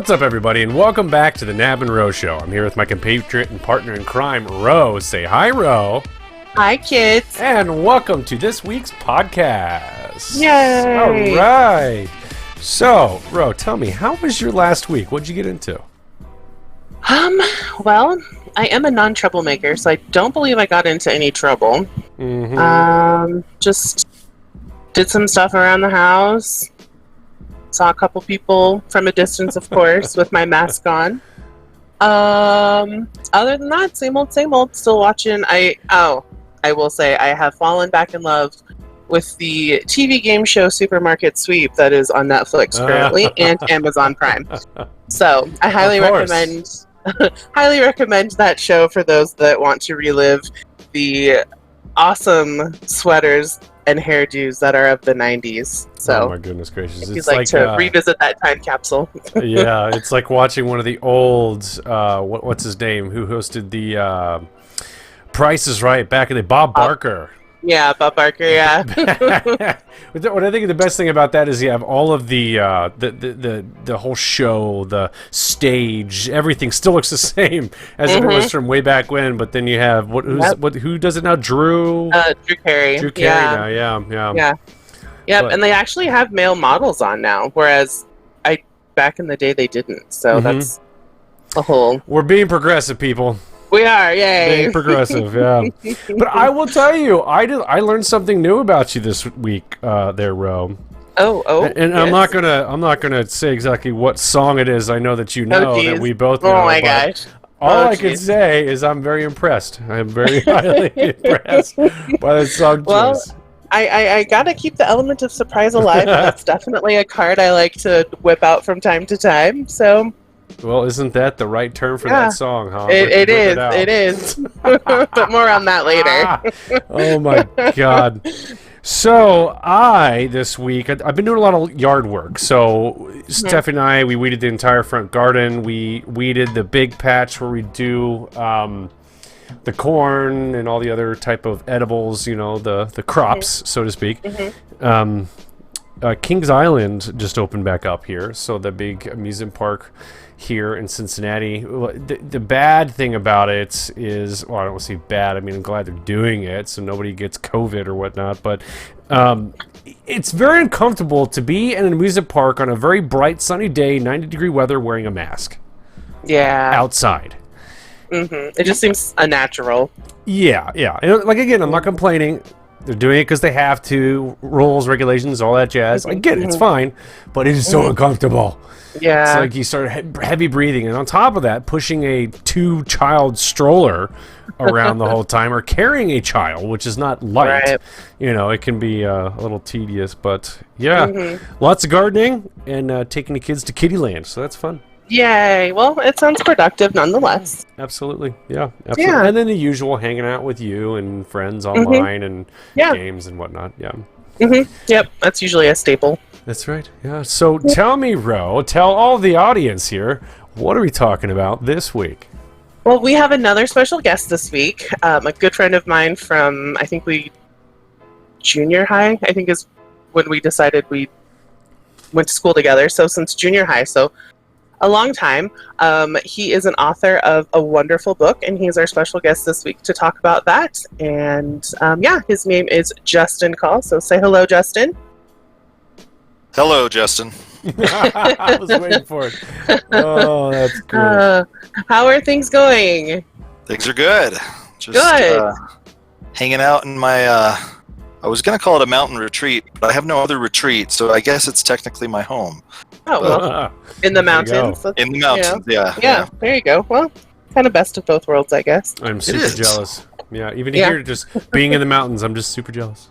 What's up, everybody, and welcome back to the Knab and Ro Show. I'm here with my compatriot and partner in crime, Ro. Say hi, Ro. Hi, kids. And welcome to this week's podcast. Yay! All right. So, Ro, tell me, how was your last week? What'd you get into? Well, I am a non-troublemaker, so I don't believe I got into any trouble. Just did some stuff around the house. Saw a couple people from a distance, of course, with my mask on. Other than that, same old, still watching. I will say I have fallen back in love with the TV game show Supermarket Sweep that is on Netflix currently and Amazon Prime. So I highly recommend that show for those that want to relive the awesome sweaters and hairdos that are of the 90s. So, oh my goodness gracious. If you'd like to revisit that time capsule. Yeah, it's like watching one of the old, what's his name, who hosted the Price is Right back in the Bob Barker. Yeah, Bob Barker, yeah. What I think the best thing about that is you have all of the whole show, the stage, everything still looks the same as if it was from way back when. But then you have who does it now? Drew Carey. Drew Carey now, yeah. Yep, and they actually have male models on now, whereas back in the day they didn't. So that's a whole. We're being progressive, people. We are, yay! Being progressive, yeah. But I will tell you, I learned something new about you this week, there, Ro. Oh, and yes. I'm not gonna say exactly what song it is. I know that you know that we both know. Oh my gosh! All I can say is I'm very impressed. I'm very highly impressed by the song. Well, I gotta keep the element of surprise alive. That's definitely a card I like to whip out from time to time. So. Well, isn't that the right term for that song, huh? It is. But more on that later. Oh my God. So this week, I've been doing a lot of yard work. So Stephanie and I, we weeded the entire front garden. We weeded the big patch where we do the corn and all the other type of edibles, the crops, so to speak. Kings Island just opened back up here, so the big amusement park here in Cincinnati. The bad thing about it is, well, I don't want to say bad, I mean, I'm glad they're doing it so nobody gets COVID or whatnot, but it's very uncomfortable to be in an amusement park on a very bright sunny day, 90-degree weather, wearing a mask. Yeah. Outside. It just seems unnatural. Yeah. And, like, again, I'm not complaining. They're doing it because they have to. Rules, regulations, all that jazz. I get it. It's fine. But it is so uncomfortable. Yeah. It's like you start heavy breathing. And on top of that, pushing a 2-child stroller around the whole time or carrying a child, which is not light. Right. It can be a little tedious. But, yeah. Lots of gardening and taking the kids to Kittyland. So that's fun. Yay. Well, it sounds productive nonetheless. Absolutely. Yeah. Absolutely. Yeah. And then the usual hanging out with you and friends online and games and whatnot. Yeah. Yep. That's usually a staple. That's right. Yeah. So tell me, Ro, tell all the audience here, what are we talking about this week? Well, we have another special guest this week. A good friend of mine from, I think junior high, I think is when we decided we went to school together. So since junior high, so a long time. He is an author of a wonderful book, and he's our special guest this week to talk about that. And his name is Justin Call. So say hello, Justin. Hello, Justin. I was waiting for it. Oh, that's good. How are things going? Things are good. Good. Hanging out in my, I was going to call it a mountain retreat, but I have no other retreat, so I guess it's technically my home. Oh, well, in the mountains. In the mountains, yeah. Yeah, there you go. Well, kind of best of both worlds, I guess. I'm super jealous. Yeah, even here, just being in the mountains, I'm just super jealous.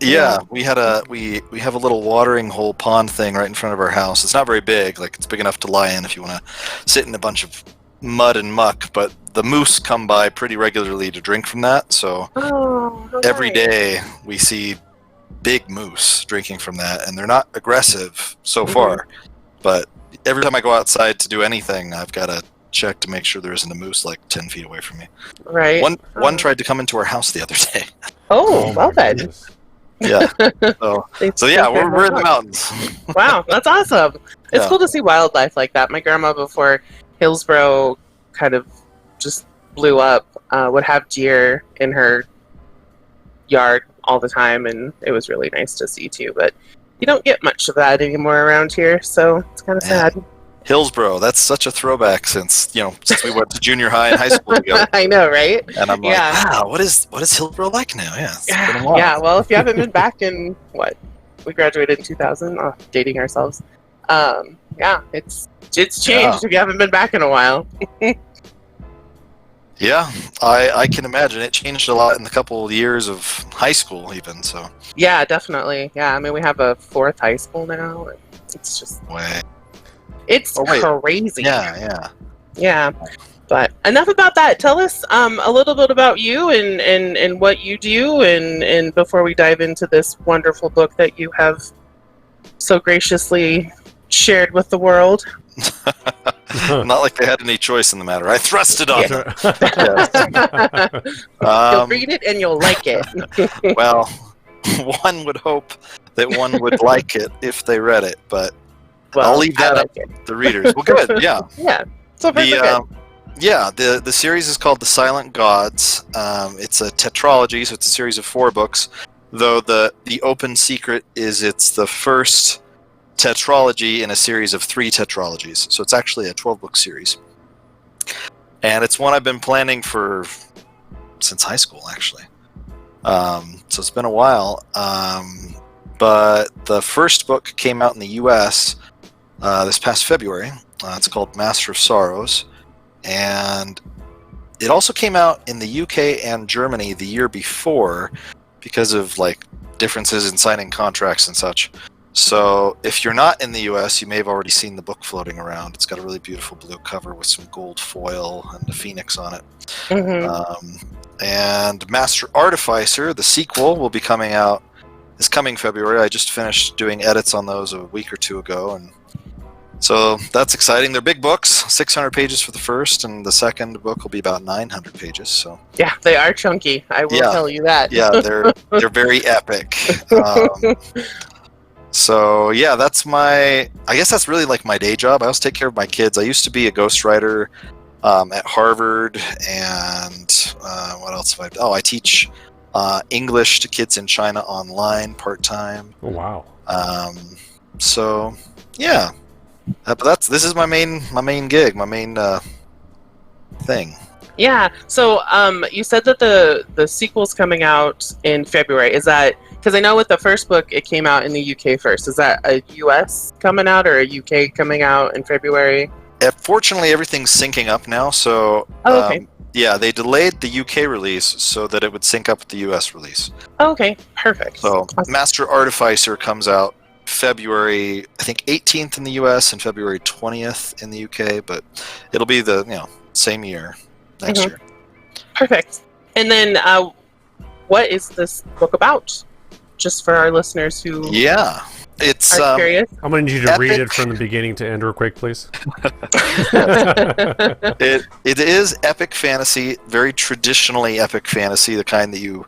Yeah, we have a little watering hole pond thing right in front of our house. It's not very big, like it's big enough to lie in if you want to sit in a bunch of mud and muck, but the moose come by pretty regularly to drink from that, so every day we see big moose drinking from that, and they're not aggressive so far, but every time I go outside to do anything, I've got to check to make sure there isn't a moose like 10 feet away from me. Right. One tried to come into our house the other day. Oh, well then. Yeah. So yeah, we're in the mountains. Wow, that's awesome. It's Yeah. cool to see wildlife like that. My grandma, before Hillsborough kind of just blew up, would have deer in her yard all the time, and it was really nice to see too. But you don't get much of that anymore around here, so it's kind of Man. sad. Hillsborough, that's such a throwback since we went to junior high and high school together. I know, right? And I'm Yeah. like, wow, what is Hillsborough like now? Yeah, it's been a while. Yeah, well, if you haven't been back in what we graduated in 2000, dating ourselves. Yeah, it's changed if you haven't been back in a while. Yeah, I can imagine it changed a lot in the couple of years of high school, even. So Yeah, definitely. Yeah, I mean, we have a 4th high school now. And it's just way. it's Oh, wait. crazy. Yeah. Yeah. But enough about that. Tell us a little bit about you and what you do, and before we dive into this wonderful book that you have so graciously shared with the world. Not like they had any choice in the matter. I thrust it on them. You'll read it and you'll like it. Well, one would hope that one would like it if they read it, but I'll leave that up to the readers. Well, good, yeah. Yeah. So far, so good. Yeah, the series is called The Silent Gods. It's a tetralogy, so it's a series of 4 books. Though the open secret is it's the first tetralogy in a series of 3 tetralogies. So it's actually a 12-book series. And it's one I've been planning since high school, actually. So it's been a while. But the first book came out in the U.S. This past February. It's called Master of Sorrows. And it also came out in the UK and Germany the year before because of differences in signing contracts and such. So if you're not in the US, you may have already seen the book floating around. It's got a really beautiful blue cover with some gold foil and a phoenix on it. Mm-hmm. And Master Artificer, the sequel, will be coming out this coming February. I just finished doing edits on those a week or 2 ago, and so that's exciting. They're big books, 600 pages for the first, and the second book will be about 900 pages. So yeah, they are chunky. I will tell you that. Yeah, they're very epic. So yeah, I guess that's really my day job. I also take care of my kids. I used to be a ghostwriter at Harvard, and what else have I teach English to kids in China online part-time. Oh, wow. So yeah. But this is my main gig, my main thing. Yeah. So you said that the sequel's coming out in February. Is that because I know with the first book it came out in the UK first? Is that a US coming out or a UK coming out in February? Fortunately, everything's syncing up now. So okay. Yeah, they delayed the UK release so that it would sync up with the US release. Okay. Perfect. So Awesome. Master Artificer comes out February, I think 18th in the US and February 20th in the UK, but it'll be the same year next year. Perfect. And then what is this book about? Just for our listeners who it's are curious. I'm going to need you to epic. read it from the beginning to end real quick, please. It is epic fantasy, very traditionally epic fantasy, the kind that you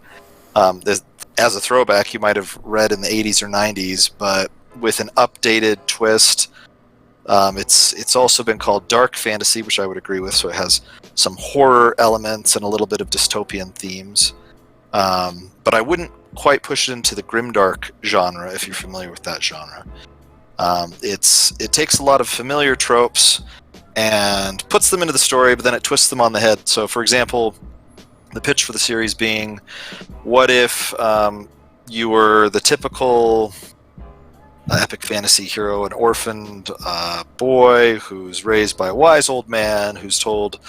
as a throwback you might have read in the 80s or 90s, but with an updated twist. It's also been called dark fantasy, which I would agree with, so it has some horror elements and a little bit of dystopian themes. But I wouldn't quite push it into the grimdark genre, if you're familiar with that genre. It takes a lot of familiar tropes and puts them into the story, but then it twists them on the head. So, for example, the pitch for the series being, what if you were the typical epic fantasy hero, an orphaned boy who's raised by a wise old man who's told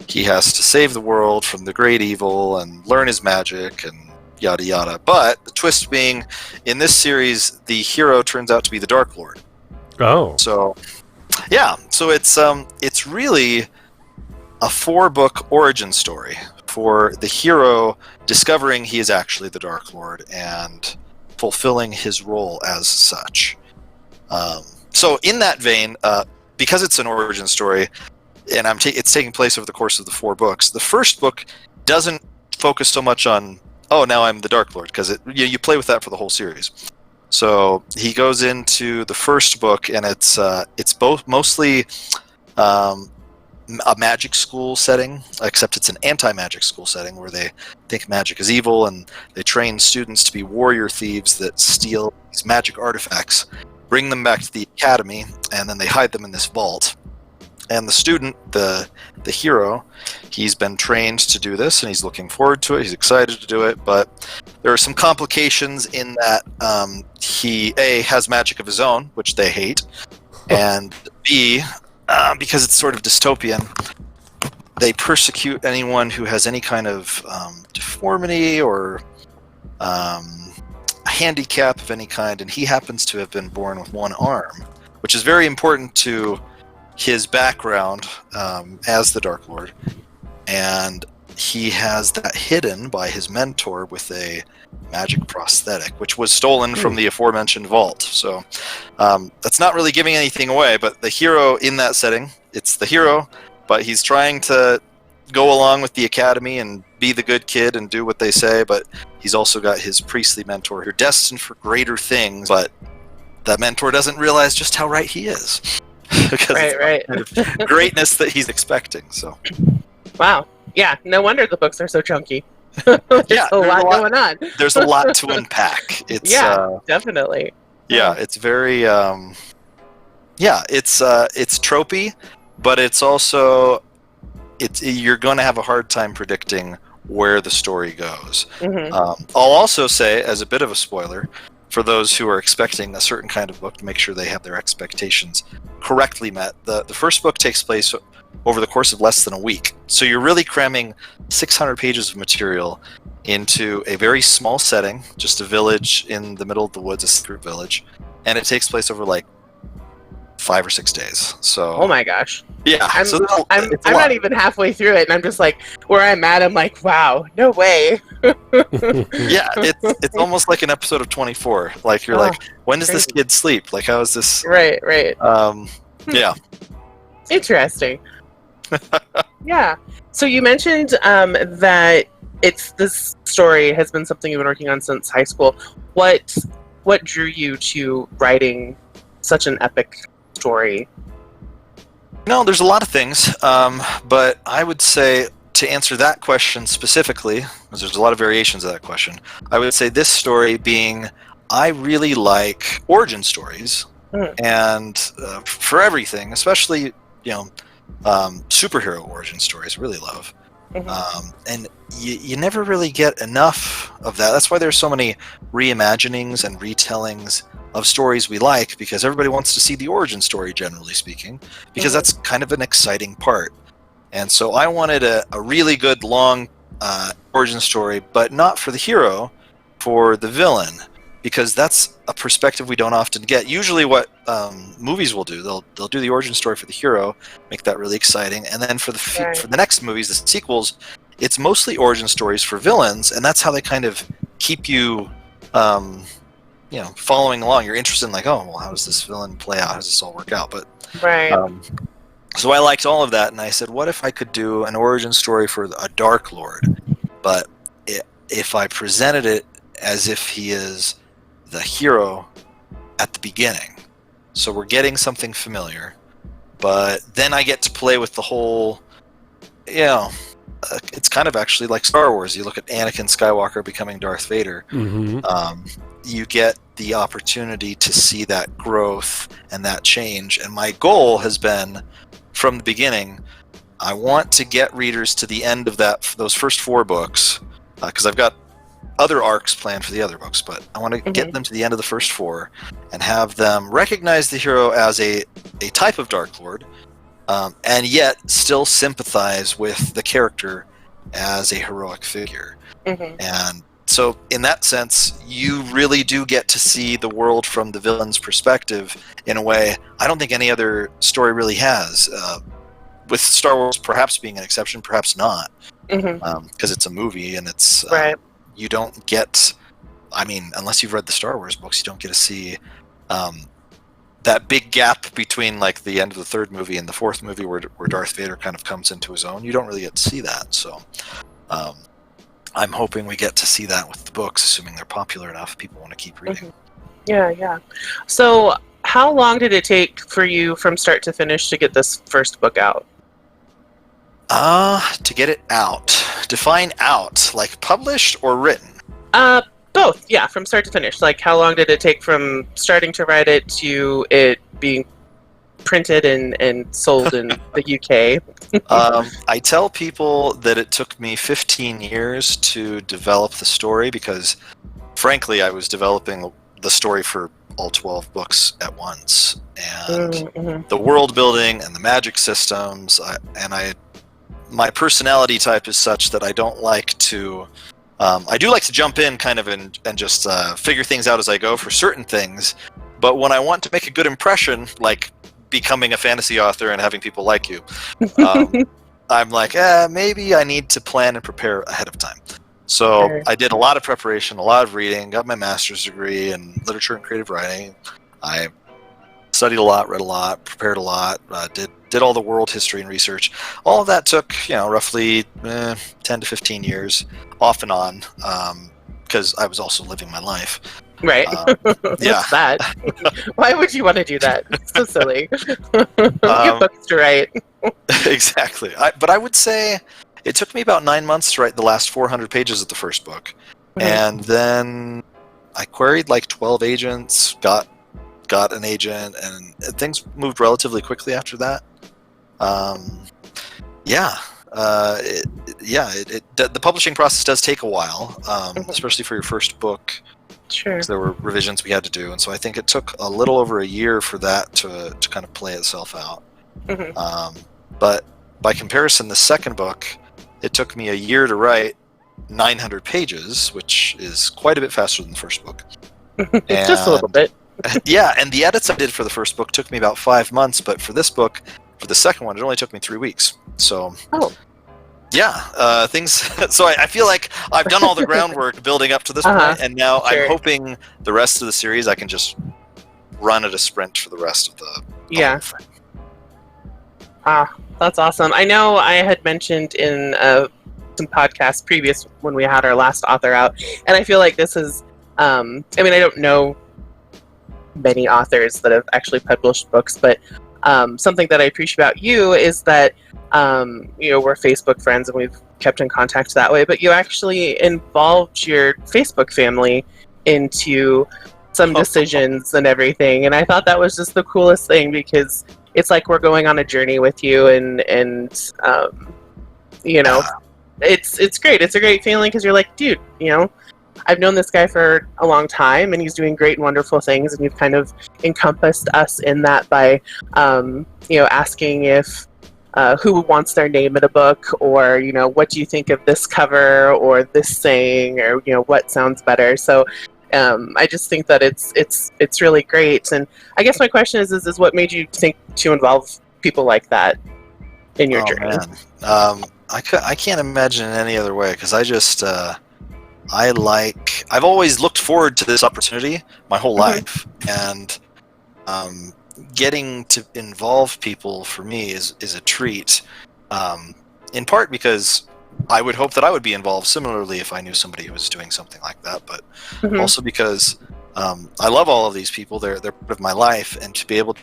he has to save the world from the great evil and learn his magic and yada yada. But the twist being, in this series, the hero turns out to be the Dark Lord. Oh. So, yeah. So it's really a 4-book origin story for the hero discovering he is actually the Dark Lord and fulfilling his role as such. So in that vein, because it's an origin story, and it's taking place over the course of the 4 books, the first book doesn't focus so much on, oh, now I'm the Dark Lord, because you play with that for the whole series. So he goes into the first book, and it's both mostly a magic school setting, except it's an anti-magic school setting where they think magic is evil, and they train students to be warrior thieves that steal these magic artifacts, bring them back to the academy, and then they hide them in this vault. And the student, the hero, he's been trained to do this, and he's looking forward to it. He's excited to do it, but there are some complications in that he A, has magic of his own, which they hate, and B, because it's sort of dystopian, they persecute anyone who has any kind of deformity or a handicap of any kind, and he happens to have been born with one arm, which is very important to his background as the Dark Lord, and he has that hidden by his mentor with a magic prosthetic, which was stolen from the aforementioned vault. So that's not really giving anything away, but the hero in that setting, it's the hero, but he's trying to go along with the academy and be the good kid and do what they say, but he's also got his priestly mentor who's destined for greater things, but that mentor doesn't realize just how right he is. Because Right. it's the kind of greatness that he's expecting. So Wow. Yeah. No wonder the books are so chunky. There's a lot going on. There's a lot to unpack. It's definitely. it's very it's tropey, but it's also you're going to have a hard time predicting where the story goes. I'll also say, as a bit of a spoiler, for those who are expecting a certain kind of book, to make sure they have their expectations correctly met. The first book takes place over the course of less than a week. So you're really cramming 600 pages of material into a very small setting, just a village in the middle of the woods, a secret village, and it takes place over like 5 or 6 days. So oh my gosh. Yeah. I'm not even halfway through it, and I'm just like, where I'm at, I'm like, wow, no way. Yeah, it's almost like an episode of 24. Like you're like, when does this kid sleep? Like, how is this? Right. Yeah. Interesting. Yeah. So you mentioned that this story has been something you've been working on since high school. What drew you to writing such an epic story? No, there's a lot of things, but I would say, to answer that question specifically, because there's a lot of variations of that question, I would say this story being, I really like origin stories, and for everything, especially superhero origin stories, I really love. And you never really get enough of that. That's why there's so many reimaginings and retellings of stories we like, because everybody wants to see the origin story, generally speaking, because that's kind of an exciting part. And so I wanted a really good long origin story, but not for the hero, for the villain, because that's a perspective we don't often get. Usually what movies will do, they'll do the origin story for the hero, make that really exciting, and then for the next movies, the sequels, it's mostly origin stories for villains, and that's how they kind of keep you following along. You're interested in, like, oh, well, how does this villain play out? How does this all work out? But so I liked all of that, and I said, what if I could do an origin story for a Dark Lord, but if I presented it as if he is the hero at the beginning? So we're getting something familiar, but then I get to play with the whole, it's kind of actually like Star Wars. You look at Anakin Skywalker becoming Darth Vader. You get the opportunity to see that growth and that change. And my goal has been, from the beginning, I want to get readers to the end of those first 4 books, because I've got other arcs planned for the other books, but I want to get them to the end of the first 4 and have them recognize the hero as a type of Dark Lord, and yet still sympathize with the character as a heroic figure. And so in that sense, you really do get to see the world from the villain's perspective in a way I don't think any other story really has, with Star Wars perhaps being an exception, perhaps not, because it's a movie, and it's you don't get, unless you've read the Star Wars books, you don't get to see that big gap between like the end of the 3rd movie and the 4th movie where Darth Vader kind of comes into his own. You don't really get to see that. So I'm hoping we get to see that with the books, assuming they're popular enough, people want to keep reading. Yeah. So, how long did it take for you from start to finish to get this first book out? To get it out. Define out, like published or written? Both. Yeah, from start to finish. Like, how long did it take from starting to write it to it being printed and sold in the UK? I tell people that it took me 15 years to develop the story because, frankly, I was developing the story for all 12 books at once. And Mm-hmm. the world building and the magic systems, my personality type is such that I don't like to... I do like to jump in kind of and just figure things out as I go for certain things, but when I want to make a good impression, like becoming a fantasy author and having people like you, I'm like, maybe I need to plan and prepare ahead of time. So Sure. I did a lot of preparation, a lot of reading, got my master's degree in literature and creative writing. I studied a lot, read a lot, prepared a lot, did all the world history and research. All of that took, roughly 10 to 15 years, off and on, because I was also living my life. Right. Yeah. What's that? Why would you want to do that? It's so silly. You have books to write. Exactly. But I would say it took me about 9 months to write the last 400 pages of the first book. Mhm. And then I queried like 12 agents, got an agent, and things moved relatively quickly after that. The publishing process does take a while, especially for your first book. Sure. Because there were revisions we had to do, and so I think it took a little over a year for that to kind of play itself out. Mhm. But by comparison, the second book, it took me a year to write 900 pages, which is quite a bit faster than the first book. Just a little bit. Yeah, and the edits I did for the first book took me about 5 months, but for this book, for the second one, it only took me 3 weeks. So, things. So I feel like I've done all the groundwork building up to this point, and now Sure. I'm hoping the rest of the series I can just run at a sprint for the rest of the Yeah. whole thing. That's awesome. I know I had mentioned in some podcasts previous when we had our last author out, and I feel like this is, I don't know many authors that have actually published books, but something that I appreciate about you is that, we're Facebook friends and we've kept in contact that way, but you actually involved your Facebook family into some decisions and everything, and I thought that was just the coolest thing because it's like we're going on a journey with you, and it's great. It's a great feeling because you're like, dude, I've known this guy for a long time, and he's doing great and wonderful things, and you've kind of encompassed us in that by, asking if who wants their name in a book, or what do you think of this cover or this saying, or what sounds better. So I just think that it's really great. And I guess my question is what made you think to involve people like that in your journey? Man. I can't imagine it any other way, because I just I've always looked forward to this opportunity my whole life, and getting to involve people for me is a treat, in part because I would hope that I would be involved similarly if I knew somebody who was doing something like that, but also because I love all of these people. They're part of my life, and to be able to,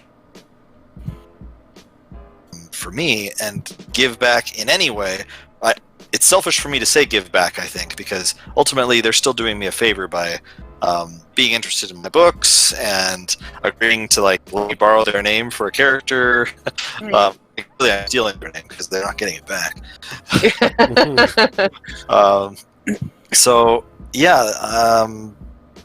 for me, and give back in any way, it's selfish for me to say give back, I think, because ultimately they're still doing me a favor by being interested in my books and agreeing to let me borrow their name for a character. Really, I'm stealing their name because they're not getting it back.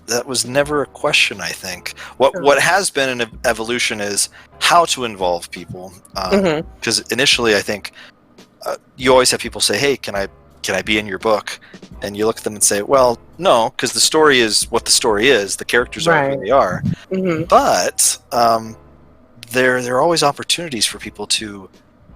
That was never a question, I think. What has been an evolution is how to involve people. Because initially, I think you always have people say, "Hey, can I be in your book?" And you look at them and say, "Well, no, because the story is what the story is. The characters are who they are." But there are always opportunities for people to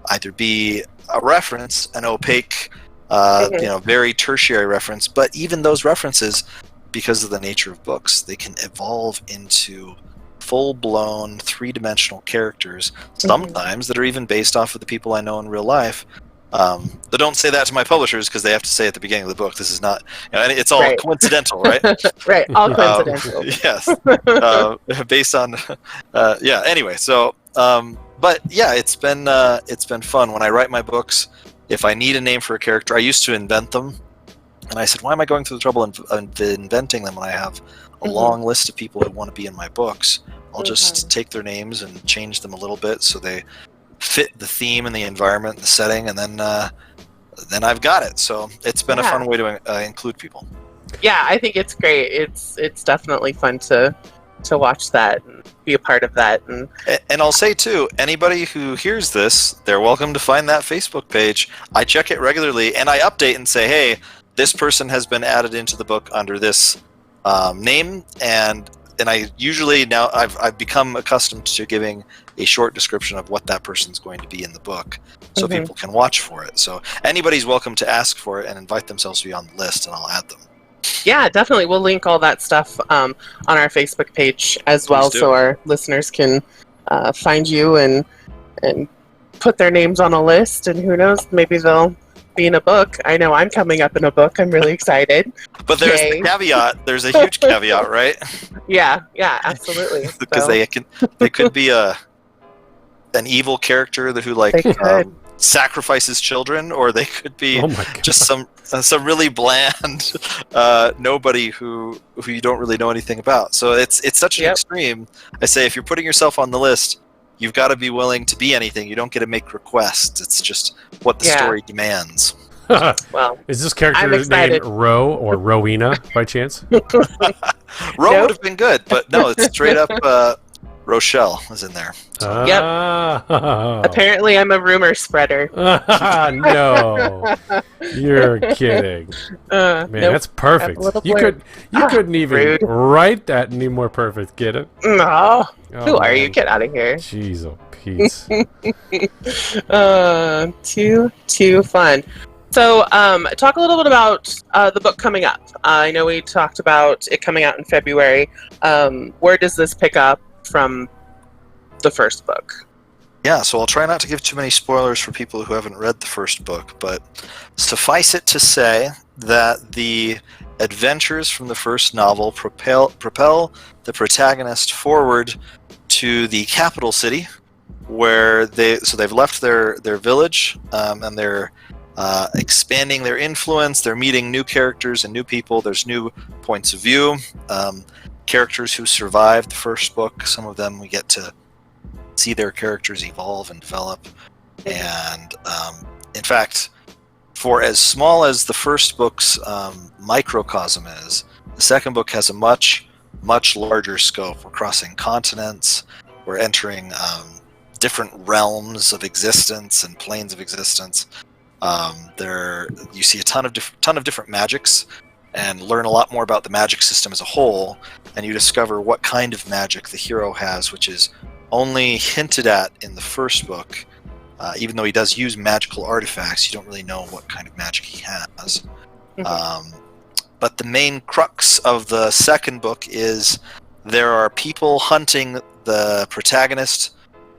either be a reference, an opaque, very tertiary reference, but even those references, because of the nature of books, they can evolve into full-blown three-dimensional characters, sometimes that are even based off of the people I know in real life. But don't say that to my publishers because they have to say at the beginning of the book, this is not, and it's all Right. coincidental, right? Right, all coincidental. Yes. Based on, yeah. Anyway, so, but yeah, it's been fun when I write my books. If I need a name for a character, I used to invent them, and I said, why am I going through the trouble of inventing them when I have a long list of people who want to be in my books? I'll just take their names and change them a little bit so they fit the theme and the environment and the setting, and then I've got it. So it's been a fun way to include people. Yeah, I think it's great. It's definitely fun to watch that and be a part of that. And I'll say too, anybody who hears this, they're welcome to find that Facebook page. I check it regularly, and I update and say, hey, this person has been added into the book under this name, and I usually now I've become accustomed to giving a short description of what that person's going to be in the book, so people can watch for it. So anybody's welcome to ask for it and invite themselves to be on the list, and I'll add them. Yeah, definitely. We'll link all that stuff on our Facebook page as well, so our listeners can find you and put their names on a list, and who knows, maybe they'll be in a book. I know I'm coming up in a book. I'm really excited. But there's the caveat. There's a huge caveat, right? Yeah, absolutely. Because they could be an evil character who sacrifices children, or they could be just some really bland nobody who you don't really know anything about. So it's such an extreme. I say, if you're putting yourself on the list, you've got to be willing to be anything. You don't get to make requests. It's just what the story demands. Well, is this character named Ro or Rowena by chance? Ro would have been good, but no, it's straight up Rochelle is in there. So. Yep. Apparently, I'm a rumor spreader. No, you're kidding. Man, that's perfect. You couldn't even write that any more perfect, get it? No. Who are you? Get out of here. Jeez, oh, Pete. Too fun. So, talk a little bit about the book coming up. I know we talked about it coming out in February. Where does this pick up from the first book? Yeah, so I'll try not to give too many spoilers for people who haven't read the first book, but suffice it to say that the adventures from the first novel propel the protagonist forward to the capital city, where they've left their village, and they're expanding their influence. They're meeting new characters and new people. There's new points of view. Characters who survived the first book, some of them we get to see their characters evolve and develop. And in fact, for as small as the first book's microcosm is, the second book has a much larger scope. We're crossing continents, we're entering different realms of existence and planes of existence. You see a ton of different magics, and learn a lot more about the magic system as a whole, and you discover what kind of magic the hero has, which is only hinted at in the first book. Even though he does use magical artifacts, you don't really know what kind of magic he has. But the main crux of the second book is there are people hunting the protagonist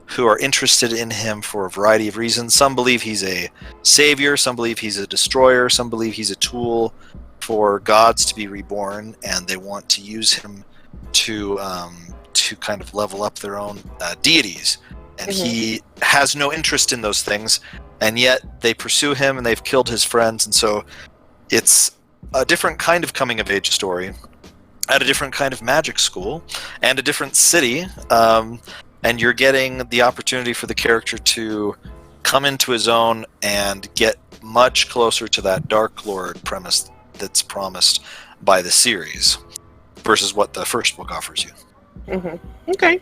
who are interested in him for a variety of reasons. Some believe he's a savior, some believe he's a destroyer, some believe he's a tool for gods to be reborn, and they want to use him to kind of level up their own deities. And he has no interest in those things, and yet they pursue him, and they've killed his friends. And so it's a different kind of coming-of-age story at a different kind of magic school and a different city, and you're getting the opportunity for the character to come into his own and get much closer to that Dark Lord premise that's promised by the series versus what the first book offers you. Okay.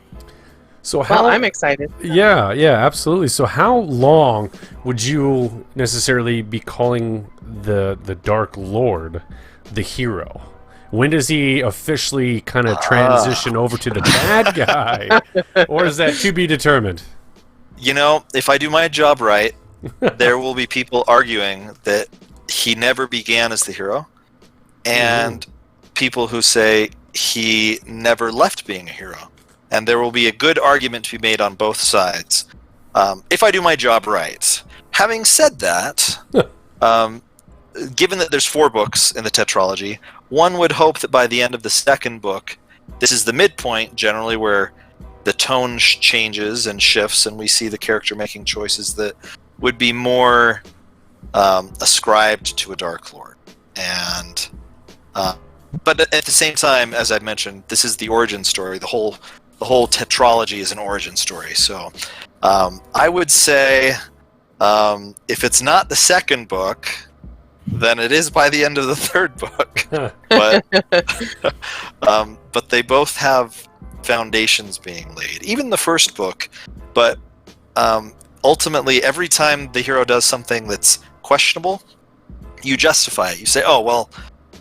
So I'm excited. Yeah, absolutely. So how long would you necessarily be calling the Dark Lord the hero? When does he officially kind of transition over to the bad guy? Or is that to be determined? You know, if I do my job right, there will be people arguing that he never began as the hero, and people who say he never left being a hero. And there will be a good argument to be made on both sides. If I do my job right. Having said that, given that there's 4 books in the tetralogy, one would hope that by the end of the second book, this is the midpoint generally where the tone changes and shifts, and we see the character making choices that would be more ascribed to a Dark Lord. And but at the same time, as I mentioned, this is the origin story. The whole tetralogy is an origin story. So I would say if it's not the second book, then it is by the end of the third book. But they both have foundations being laid. Even the first book, but ultimately every time the hero does something that's questionable, you justify it. You say, oh, well,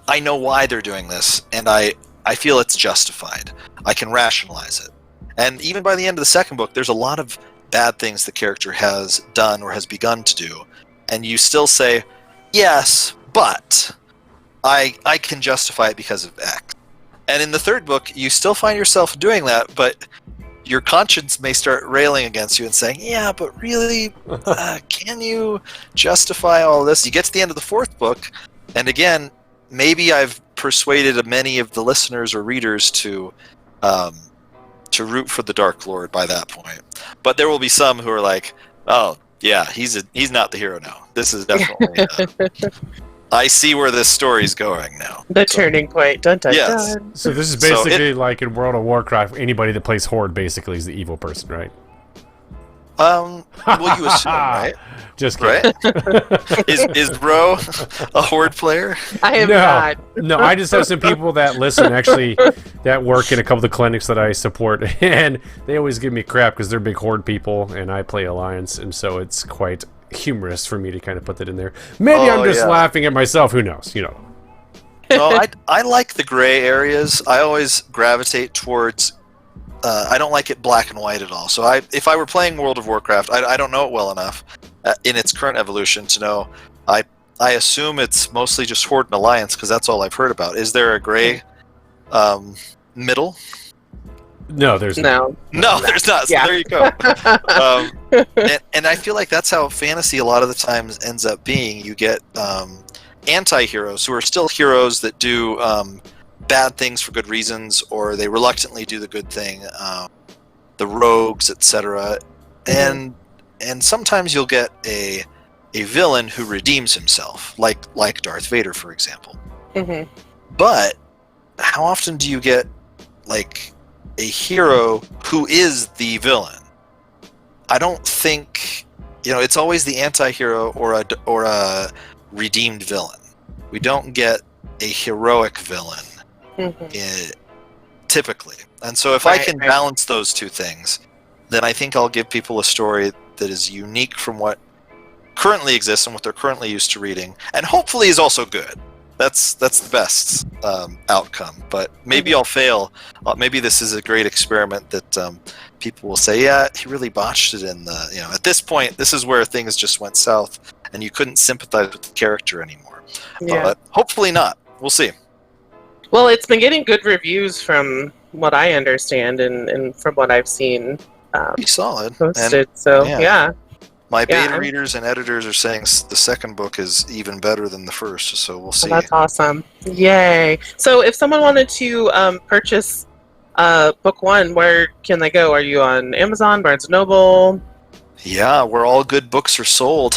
I know why they're doing this, and I feel it's justified. I can rationalize it. And even by the end of the second book, there's a lot of bad things the character has done or has begun to do, and you still say, yes, but I can justify it because of X. And in the third book, you still find yourself doing that, but your conscience may start railing against you and saying, yeah, but really, can you justify all this? You get to the end of the fourth book, and again, maybe I've persuaded many of the listeners or readers to root for the Dark Lord by that point. But there will be some who are like, oh, yeah, he's not the hero now. This is definitely... I see where this story's going now. The turning point. Dun, dun, yes. dun. So this is basically like in World of Warcraft, anybody that plays Horde basically is the evil person, right? Well, you assume, right? Just kidding. Right? Is Ro a Horde player? I am not. No, I just have some people that listen, actually, that work in a couple of the clinics that I support, and they always give me crap because they're big Horde people, and I play Alliance, and so it's quite humorous for me to kind of put that in there. Maybe I'm just laughing at myself. Who knows? You know. No, I like the gray areas. I always gravitate towards. I don't like it black and white at all. So if I were playing World of Warcraft, I don't know it well enough in its current evolution to know. I assume it's mostly just Horde and Alliance because that's all I've heard about. Is there a gray middle? No, there's no, there's not. So there you go. And I feel like that's how fantasy a lot of the times ends up being. You get anti-heroes who are still heroes that do bad things for good reasons, or they reluctantly do the good thing. The rogues, etc. And sometimes you'll get a villain who redeems himself, like Darth Vader, for example. Mm-hmm. But how often do you get like a hero who is the villain? I don't think, it's always the anti-hero or a redeemed villain. We don't get a heroic villain typically. And so if I can balance those two things, then I think I'll give people a story that is unique from what currently exists and what they're currently used to reading, and hopefully is also good. That's the best outcome. But maybe I'll fail. Maybe this is a great experiment that people will say, yeah, he really botched it in the, at this point, this is where things just went south and you couldn't sympathize with the character anymore. Yeah. But hopefully not. We'll see. Well, it's been getting good reviews from what I understand and from what I've seen. Pretty solid. Posted, so yeah. My beta readers and editors are saying the second book is even better than the first, so we'll see. Oh, that's awesome. Yay. So if someone wanted to purchase book one, where can they go? Are you on Amazon, Barnes & Noble? Yeah, where all good books are sold.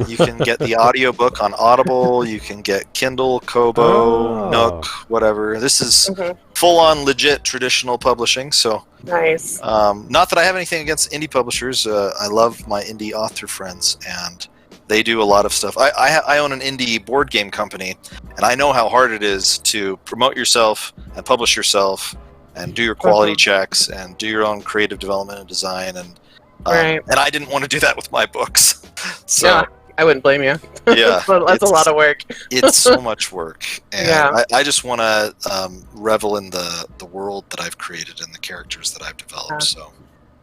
You can get the audiobook on Audible, you can get Kindle, Kobo, Nook, whatever. This is full-on legit traditional publishing, so... Nice. Not that I have anything against indie publishers. I love my indie author friends, and they do a lot of stuff. I own an indie board game company, and I know how hard it is to promote yourself and publish yourself and do your quality checks and do your own creative development and design. And and I didn't want to do that with my books. So yeah, I wouldn't blame you. Yeah. That's a lot of work. It's so much work. And I just want to revel in the world that I've created and the characters that I've developed. So,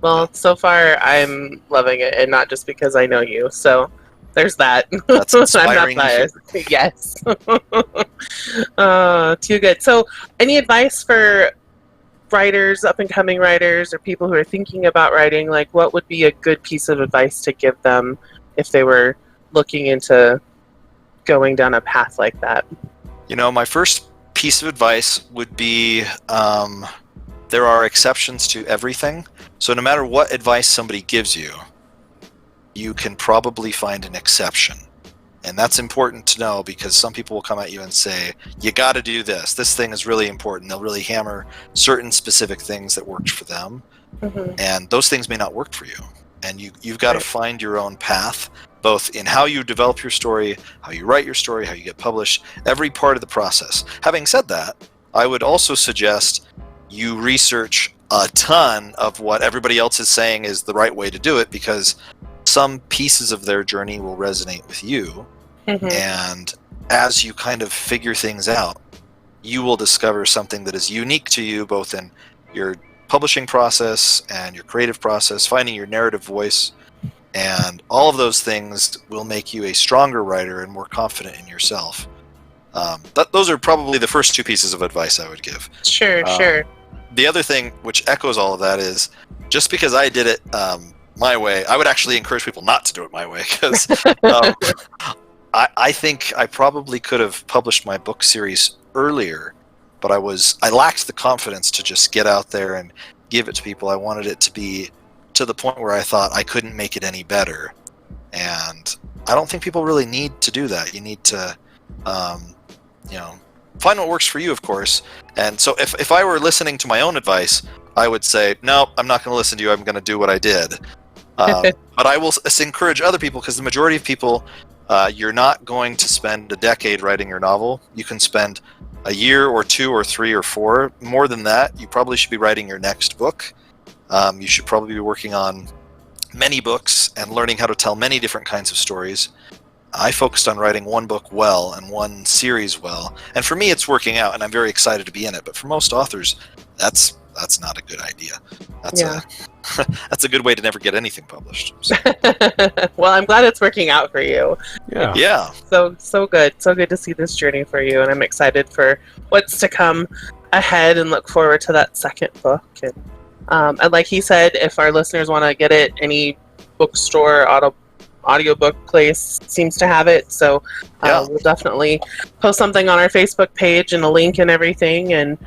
well, so far I'm loving it, and not just because I know you. So there's that. That's inspiring. I'm not biased. Yes. Too good. So any advice for writers, up-and-coming writers, or people who are thinking about writing, like, what would be a good piece of advice to give them if they were looking into going down a path like that? You know, my first piece of advice would be there are exceptions to everything. So no matter what advice somebody gives you, you can probably find an exception. And that's important to know, because some people will come at you and say, you got to do this. This thing is really important. They'll really hammer certain specific things that worked for them. Mm-hmm. And those things may not work for you. And you've got to find your own path, both in how you develop your story, how you write your story, how you get published, every part of the process. Having said that, I would also suggest you research a ton of what everybody else is saying is the right way to do it, because some pieces of their journey will resonate with you. Mm-hmm. And as you kind of figure things out, you will discover something that is unique to you, both in your publishing process and your creative process, finding your narrative voice, and all of those things will make you a stronger writer and more confident in yourself. Those are probably the first two pieces of advice I would give. Sure. The other thing, which echoes all of that, is just because I did it my way, I would actually encourage people not to do it my way, because I think I probably could have published my book series earlier, but I lacked the confidence to just get out there and give it to people. I wanted it to be to the point where I thought I couldn't make it any better. And I don't think people really need to do that. You need to, find what works for you, of course. And so if I were listening to my own advice, I would say, no, I'm not going to listen to you. I'm going to do what I did. But I will encourage other people, because the majority of people, you're not going to spend a decade writing your novel. You can spend a year or 2 or 3 or 4. More than that, you probably should be writing your next book. You should probably be working on many books and learning how to tell many different kinds of stories. I focused on writing one book well and one series well. And for me, it's working out, and I'm very excited to be in it. But for most authors, that's not a good idea. That's a good way to never get anything published. So. Well, I'm glad it's working out for you. Yeah. So good. So good to see this journey for you, and I'm excited for what's to come ahead and look forward to that second book. And like he said, if our listeners want to get it, any bookstore, audiobook place seems to have it. So we'll definitely post something on our Facebook page and a link and everything. And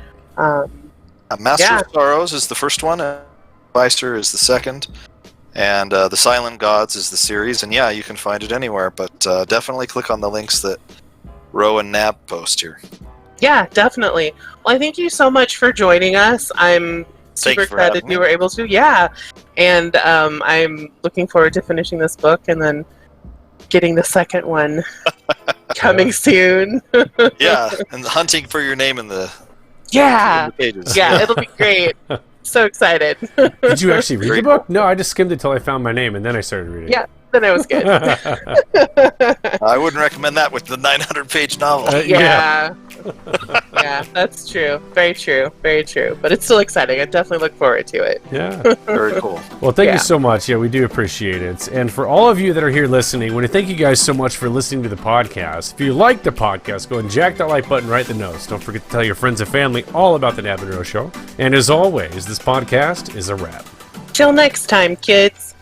Master of Sorrows is the first one. Artificer is the second. And The Silent Gods is the series. And you can find it anywhere. But definitely click on the links that Ro and Knab post here. Yeah, definitely. Well, I thank you so much for joining us. I'm super excited you were able to. And I'm looking forward to finishing this book and then getting the second one coming soon. And hunting for your name in the pages. It'll be great. So excited. Did you actually read the book? No, I just skimmed it till I found my name, and then I started reading. Then it was good. I wouldn't recommend that with the 900-page novel. Yeah, that's true. Very true. But it's still exciting. I definitely look forward to it. Yeah. Very cool. Well, thank you so much. We do appreciate it. And for all of you that are here listening, I want to thank you guys so much for listening to the podcast. If you like the podcast, go and jack that like button right in the nose. Don't forget to tell your friends and family all about the Knab and Ro Show. And as always, this podcast is a wrap. Till next time, kids.